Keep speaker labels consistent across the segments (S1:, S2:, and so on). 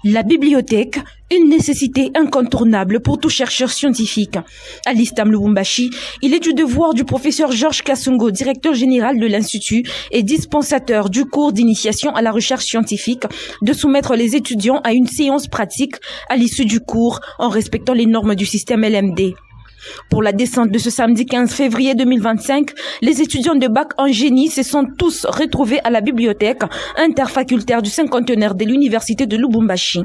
S1: La bibliothèque, une nécessité incontournable pour tout chercheur scientifique. À l'ISTAM Lubumbashi, il est du devoir du professeur Georges Kasongo, directeur général de l'Institut et dispensateur du cours d'initiation à la recherche scientifique, de soumettre les étudiants à une séance pratique à l'issue du cours en respectant les normes du système LMD. Pour la descente de ce samedi 15 février 2025, les étudiants de bac en génie se sont tous retrouvés à la bibliothèque interfacultaire du cinquantenaire de l'université de Lubumbashi.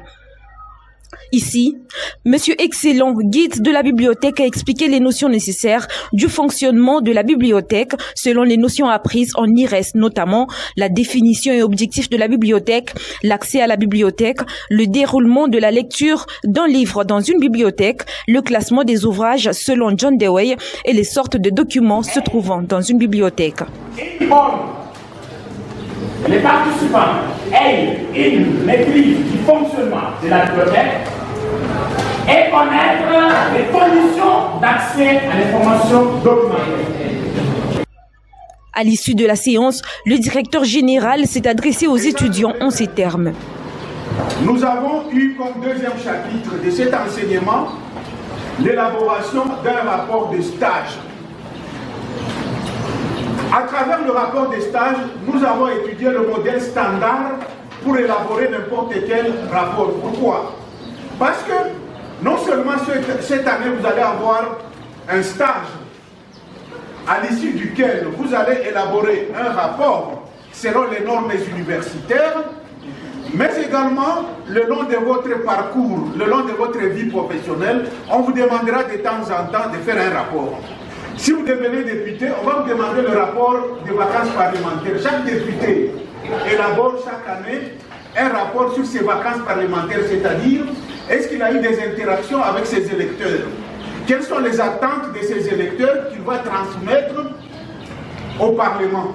S1: Ici, Monsieur Excellent, guide de la bibliothèque, a expliqué les notions nécessaires du fonctionnement de la bibliothèque selon les notions apprises en IRES, notamment la définition et objectifs de la bibliothèque, l'accès à la bibliothèque, le déroulement de la lecture d'un livre dans une bibliothèque, le classement des ouvrages selon John Dewey et les sortes de documents se trouvant dans une bibliothèque.
S2: Les participants aient une maîtrise du fonctionnement de la bibliothèque et connaître les conditions d'accès à l'information documentaire.
S1: À l'issue de la séance, le directeur général s'est adressé aux étudiants en ces termes.
S3: Nous avons eu comme deuxième chapitre de cet enseignement l'élaboration d'un rapport de stage. À travers le rapport des stages, nous avons étudié le modèle standard pour élaborer n'importe quel rapport. Pourquoi? Parce que non seulement cette année, vous allez avoir un stage à l'issue duquel vous allez élaborer un rapport selon les normes universitaires, mais également le long de votre parcours, le long de votre vie professionnelle, on vous demandera de temps en temps de faire un rapport. Si vous devenez député, on va vous demander le rapport des vacances parlementaires. Chaque député élabore chaque année un rapport sur ses vacances parlementaires, c'est-à-dire est-ce qu'il a eu des interactions avec ses électeurs? Quelles sont les attentes de ses électeurs qu'il va transmettre au Parlement?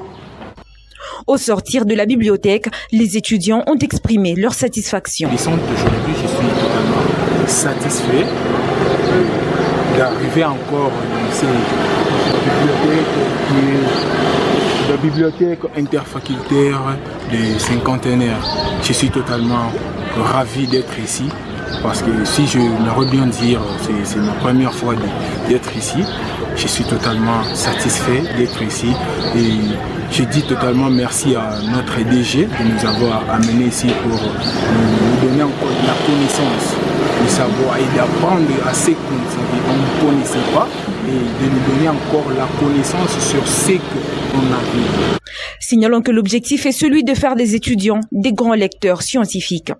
S1: Au sortir de la bibliothèque, les étudiants ont exprimé leur satisfaction.
S4: Aujourd'hui, je suis totalement satisfait d'arriver encore dans cette bibliothèque, la bibliothèque interfacultaire des cinquantenaires. Je suis totalement ravi d'être ici parce que si je l'aurais bien dire, c'est ma première fois d'être ici. Je suis totalement satisfait d'être ici et je dis totalement merci à notre DG de nous avoir amenés ici pour nous donner encore de la connaissance, de savoir et d'apprendre à ce qu'on ne connaissait pas et de nous donner encore la connaissance sur ce qu'on a vu.
S1: Signalons que l'objectif est celui de faire des étudiants des grands lecteurs scientifiques.